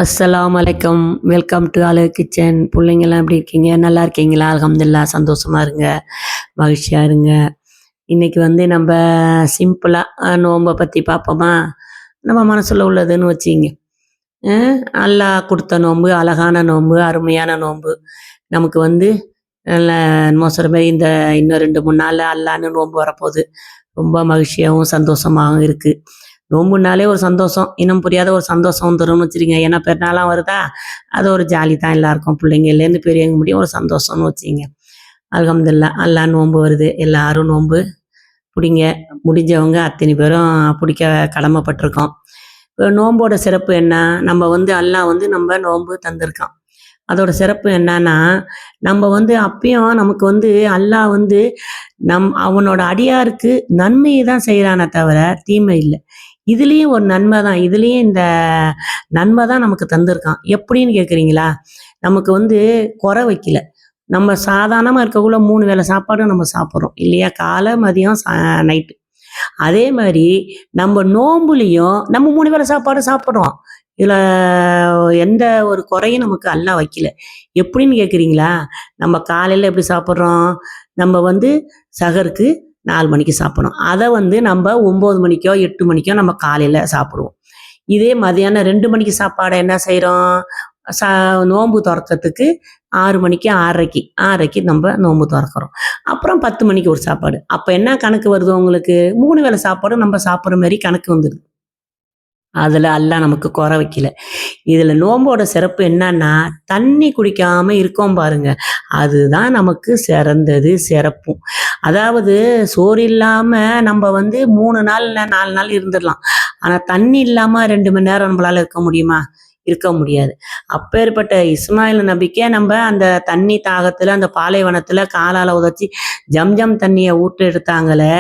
அஸ்ஸலாமு அலைக்கும். Welcome to Alu kitchen. பிள்ளைங்கள்லாம் எப்படி இருக்கீங்க? நல்லா இருக்கீங்களா? அல்ஹம்துலில்லாஹ். சந்தோஷமாக இருங்க, மகிழ்ச்சியாக இருங்க. இன்றைக்கி நம்ம சிம்பிளாக நோன்பை பற்றி பார்ப்போமா? நம்ம மனசில் உள்ளதுன்னு வச்சிங்க. அல்லாஹ் கொடுத்த நோன்பு, அழகான நோன்பு, அருமையான நோன்பு. நமக்கு நல்ல மோசர மாரி இன்னும் 2-3 நாளில் அல்லான்னு நோன்பு வரப்போகுது. ரொம்ப மகிழ்ச்சியாகவும் சந்தோஷமாகவும் இருக்குது. நோம்புனாலே ஒரு சந்தோஷம், இன்னும் புரியாத ஒரு சந்தோஷம் வந்துடும்னு வச்சுருங்க. ஏன்னா பெருநாளாக வருதா, அது ஒரு ஜாலி தான் எல்லாருக்கும், பிள்ளைங்கள்லேருந்து பெரியவங்க முடியும் ஒரு சந்தோஷம்னு வச்சுங்க. அல்ஹம்துலில்லாஹ், அல்லா நோன்பு வருது, எல்லாரும் நோன்பு பிடிங்க. முடிஞ்சவங்க அத்தனை பேரும் பிடிக்க கடமைப்பட்டிருக்கோம். இப்போ நோம்போட சிறப்பு என்ன? நம்ம அல்லாஹ் நம்ம நோன்பு தந்திருக்கான். அதோட சிறப்பு என்னன்னா, நம்ம அப்பயும் நமக்கு அல்லாஹ் அவனோட அடியாருக்கு நன்மையை தான் செய்கிறானே தவிர தீமை இல்லை. இதுலேயும் ஒரு நன்மை தான், இதுலேயும் இந்த நன்மை தான் நமக்கு தந்திருக்கான். எப்படின்னு கேட்குறீங்களா? நமக்கு குறை வைக்கல. நம்ம சாதாரணமாக இருக்கக்குள்ள 3 வேளை சாப்பாடும் நம்ம சாப்பிட்றோம் இல்லையா? காலை, மதியம், நைட்டு. அதே மாதிரி நம்ம நோம்புலேயும் நம்ம 3 வேளை சாப்பாடு சாப்பிட்றோம். இதில் எந்த ஒரு குறையும் நமக்கு அல்லாஹ் வைக்கல. எப்படின்னு கேட்குறீங்களா? நம்ம காலையில் எப்படி சாப்பிட்றோம்? நம்ம சஹருக்கு 4 மணிக்கு சாப்பிட்றோம். அதை நம்ம 9 மணிக்கோ 8 மணிக்கோ நம்ம காலையில் சாப்பிடுவோம். இதே மதியானம் 2 மணிக்கு சாப்பாடை என்ன செய்கிறோம்? நோன்பு திறக்கிறதுக்கு 6 மணிக்கு 6:30க்கு நம்ம நோன்பு திறக்கிறோம். அப்புறம் 10 மணிக்கு ஒரு சாப்பாடு. அப்போ என்ன கணக்கு வருது உங்களுக்கு? 3 வேளை சாப்பாடு நம்ம சாப்பிட்ற மாதிரி கணக்கு வந்துடுது. அதில் அல்லாஹ் நமக்கு குறை வைக்கல. இதில் நோம்போட சிறப்பு என்னன்னா, தண்ணி குடிக்காமல் இருக்கோம் பாருங்க, அதுதான் நமக்கு சிறந்தது, சிறப்பும். அதாவது சோறு இல்லாமல் நம்ம 3 நாள் 4 நாள் இருந்துடலாம். ஆனால் தண்ணி இல்லாமல் 2 மணி நேரம் நம்மளால் இருக்க முடியுமா? இருக்க முடியாது. அப்பேற்பட்ட இஸ்மாயில் நபிக்கே நம்ம அந்த தண்ணி தாகத்தில் அந்த பாலைவனத்தில் காலால் உதச்சி ஜம்ஜம் தண்ணியை ஊற்று எடுத்தாங்களே,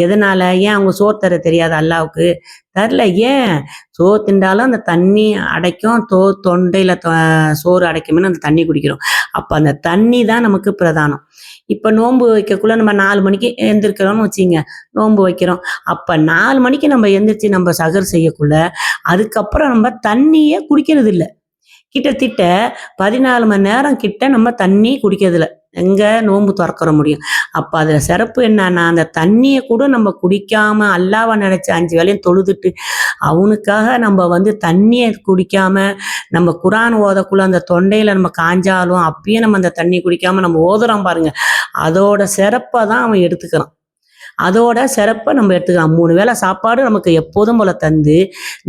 எதனால்? ஏன் அவங்க சோறு தர தெரியாது அல்லாவுக்கு? தரல. ஏன்? சோறு திண்டாலும் அந்த தண்ணி அடைக்கும், தொண்டையில் சோறு அடைக்கும்னு அந்த தண்ணி குடிக்கிறோம். அப்போ அந்த தண்ணி தான் நமக்கு பிரதானம். இப்போ நோன்பு வைக்கக்குள்ள நம்ம 4 மணிக்கு எழுந்திருக்கிறோம்னு வச்சிங்க, நோன்பு வைக்கிறோம். அப்போ 4 மணிக்கு நம்ம எழுந்திரிச்சு நம்ம சகர் செய்யக்குள்ள அதுக்கப்புறம் நம்ம தண்ணியே குடிக்கிறது இல்லை. கிட்டத்தட்ட 14 மணி நேரம் கிட்ட நம்ம தண்ணி குடிக்கிறதில்ல. எங்கே நோன்பு திறக்கிற முடியும்? அப்போ அதில் சிறப்பு என்னன்னா, அந்த தண்ணியை கூட நம்ம குடிக்காம அல்லாவை நினச்சி 5 வேளையும் தொழுதுட்டு அவனுக்காக நம்ம தண்ணியை குடிக்காம நம்ம குரான் ஓதக்குள்ள அந்த தொண்டையில் நம்ம காஞ்சாலும் அப்பயும் நம்ம அந்த தண்ணி குடிக்காம நம்ம ஓதுறோம் பாருங்க, அதோட சிறப்பை தான் அவன் எடுத்துக்கிறான். அதோட சிறப்பை நம்ம எடுத்துக்கலாம். 3 வேளை சாப்பாடு நமக்கு எப்போதும் போல தந்து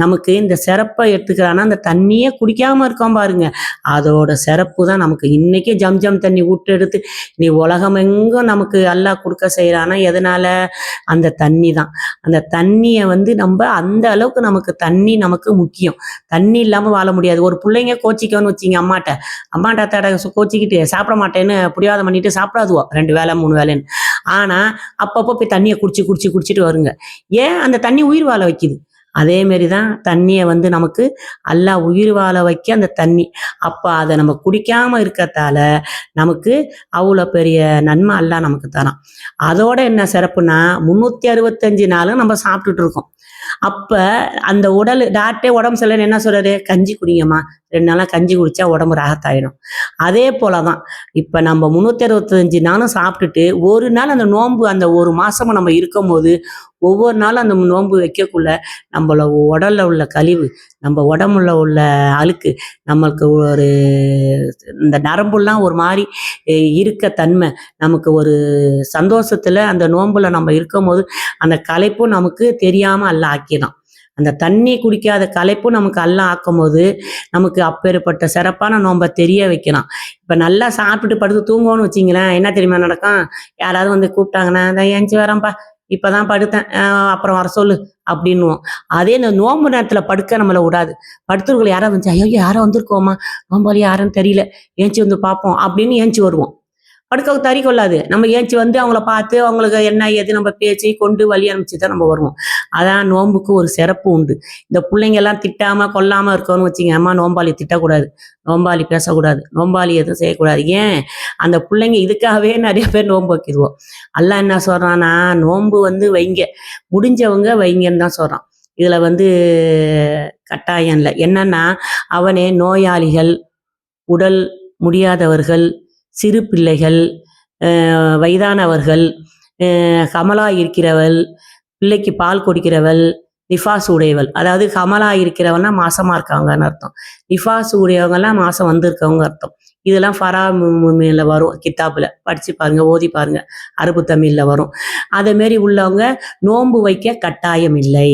நமக்கு இந்த சிறப்பை எடுத்துக்கிறான்னா, அந்த தண்ணியே குடிக்காமல் இருக்கோம் பாருங்க, அதோட சிறப்பு தான் நமக்கு. இன்றைக்கே ஜம்ஜம் தண்ணி விட்டு எடுத்து நீ உலகம் எங்கும் நமக்கு அல்லாஹ் கொடுக்க செய்கிறான்னா எதனால்? அந்த தண்ணி தான். அந்த தண்ணியை நம்ம அந்த அளவுக்கு நமக்கு தண்ணி நமக்கு முக்கியம். தண்ணி இல்லாமல் வாழ முடியாது. ஒரு பிள்ளைங்க கோச்சிக்கோன்னு வச்சிங்க, அம்மாட்ட தட கோச்சிக்கிட்டு சாப்பிட மாட்டேன்னு புரியாத பண்ணிட்டு சாப்பிடாதுவோ 2 வேளை 3 வேளைன்னு. ஆனால் அப்பப்போ போய் தண்ணியை குடிச்சிட்டு வருங்க. ஏன்? அந்த தண்ணி உயிர் வாழ வைக்குது. அதேமாரி தான் தண்ணியை நமக்கு அல்லாஹ் உயிர் வாழ வைக்க அந்த தண்ணி. அப்போ அதை நம்ம குடிக்காமல் இருக்கிறதால நமக்கு அவ்வளோ பெரிய நன்மை அல்லாஹ் நமக்கு தரான். அதோட என்ன சிறப்புனா, 365 நாளும் நம்ம சாப்பிட்டுட்டு இருக்கோம். அப்போ அந்த டாக்டரே உடம்பு சரியில்லைன்னு என்ன சொல்கிறாரு? கஞ்சி குடிங்கம்மா, 2 நாளாக கஞ்சி குடித்தா உடம்பு ராகத்தாயிடும். அதே போல தான் இப்போ நம்ம 365 நாளும் சாப்பிட்டுட்டு ஒரு நாள் அந்த நோன்பு அந்த ஒரு மாதமும் நம்ம இருக்கும் போது ஒவ்வொரு நாளும் அந்த நோன்பு வைக்கக்குள்ள நம்மள உடலில் உள்ள கழிவு, நம்ம உடம்புல உள்ள அழுக்கு, நம்மளுக்கு ஒரு இந்த நரம்புலாம் ஒரு மாதிரி இருக்க தன்மை, நமக்கு ஒரு சந்தோஷத்தில் அந்த நோன்புல நம்ம இருக்கும் போது அந்த களைப்பும் நமக்கு தெரியாமல் அல்லாஹ் ஆக்கிடும். அந்த தண்ணி குடிக்காத களைப்பும் நமக்கு அல்லாஹ் ஆக்கும் போது நமக்கு அப்பேற்பட்ட சிறப்பான நோன்பை தெரிய வைக்கலாம். இப்போ நல்லா சாப்பிட்டுட்டு படுத்து தூங்குவோன்னு வச்சிங்களேன், என்ன தெரியுமா நடக்கும்? யாராவது கூப்பிட்டாங்கன்னா, நான் ஏஞ்சி வரேன்ப்பா, இப்போ தான் படுத்தேன், அப்புறம் வர சொல்லு அப்படின்னுவோம். அதே இந்த நோன்பு நேரத்தில் படுக்க நம்மளை விடாது. படுத்துருக்குள்ள யாராவது வந்துச்சு, ஐயோ யாரோ வந்திருக்கோமா, நோம்பாளி யாருன்னு தெரியல, ஏஞ்சி பார்ப்போம் அப்படின்னு ஏஞ்சி வருவோம். படுக்க தறி கொள்ளாது. நம்ம ஏஞ்சி அவங்கள பார்த்து அவங்களுக்கு என்ன ஏது நம்ம பேச்சு கொண்டு வழி அனுப்பிச்சு தான் நம்ம வருவோம். அதான் நோன்புக்கு ஒரு சிறப்பு உண்டு. இந்த பிள்ளைங்கெல்லாம் திட்டாமல் கொல்லாமல் இருக்கணும்னு வச்சிங்க, அம்மா நோம்பாளி திட்டக்கூடாது, நோம்பாளி பேசக்கூடாது, நோம்பாளி எதுவும் செய்யக்கூடாது. ஏன்? அந்த பிள்ளைங்க இதுக்காகவே நிறைய பேர் நோன்பு வைக்கிடுவோம். அல்லாஹ் என்ன சொல்கிறான்னா, நோன்பு வைங்க, முடிஞ்சவங்க வைங்கன்னு தான் சொல்கிறான். இதில் கட்டாயம் இல்லை. என்னன்னா அவனே நோயாளிகள், உடல் முடியாதவர்கள், சிறு பிள்ளைகள், வயதானவர்கள், கமலா இருக்கிறவள், பிள்ளைக்கு பால் கொடுக்கிறவள், நிஃபாஸ் உடையவள். அதாவது கமலா இருக்கிறவன்னா மாசமா இருக்காங்கன்னு அர்த்தம். நிஃபாஸ் உடையவங்கலாம் மாசம் வந்திருக்கவங்க அர்த்தம். இதெல்லாம் ஃபரா வரும், கித்தாப்புல படிச்சு பாருங்க, ஓதி பாருங்க, அரபு தமிழ்ல வரும். அதே மாரி உள்ளவங்க நோன்பு வைக்க கட்டாயம் இல்லை.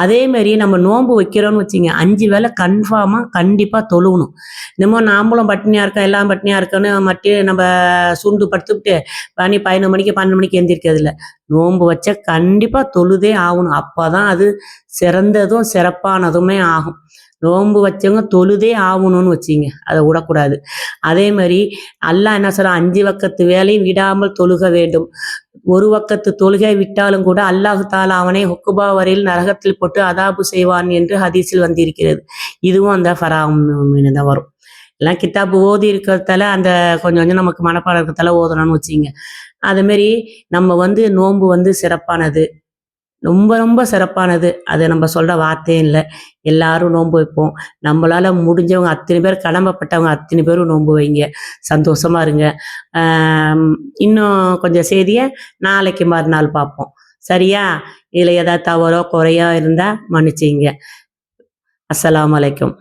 அதே மாதிரி நம்ம நோன்பு வைக்கிறோம்னு வச்சுங்க, 5 வேளை கன்ஃபார்மாக கண்டிப்பாக தொழுகணும். இன்னமும் நாம்பளும் பட்டினியாக இருக்கோம், எல்லாம் பட்டினியாக இருக்கோன்னு நம்ம சுண்டு படுத்துக்கிட்டு 11 மணிக்கு 12 மணிக்கு எந்திரிக்கிறது இல்லை. நோன்பு வச்சா கண்டிப்பாக தொழுதே ஆகணும். அப்போ தான் அது சிறந்ததும் சிறப்பானதுமே ஆகும். நோன்பு வச்சவங்க தொழுதே ஆகணும்னு வச்சிங்க, அதை விடக்கூடாது. அதே மாதிரி அல்லாஹ் என்ன சொல்கிறான், 5 வக்கத்து வேலையும் விடாமல் தொழுக வேண்டும். ஒரு வக்கத்து தொழுகை விட்டாலும் கூட அல்லாஹு தாலா அவனை ஹுக்குபா வரையில் நரகத்தில் போட்டு அதாபு செய்வான் என்று ஹதீஸில் வந்திருக்கிறது. இதுவும் அந்த ஃபராமின் தான் வரும். எல்லாம் கித்தாப்பு ஓதி இருக்கிறதால அந்த கொஞ்சம் கொஞ்சம் நமக்கு மனப்பாடம் இருக்கிறதால ஓதணும்னு வச்சிங்க. அதுமாரி நம்ம நோன்பு சிறப்பானது, ரொம்ப ரொம்ப சிறப்பானது. அது நம்ம சொல்கிற வார்த்தையும் இல்லை. எல்லாரும் நோன்பு வைப்போம். நம்மளால் முடிஞ்சவங்க அத்தனை பேர், கடமைப்பட்டவங்க அத்தனை பேரும் நோன்பு வைங்க. சந்தோஷமாக இருங்க. இன்னும் கொஞ்சம் செய்தியை நாளைக்கு மறுநாள் பார்ப்போம். சரியா? இதில் ஏதாவது தவறோ குறையோ இருந்தால் மன்னிச்சிங்க. அஸ்ஸலாமு அலைக்கும்.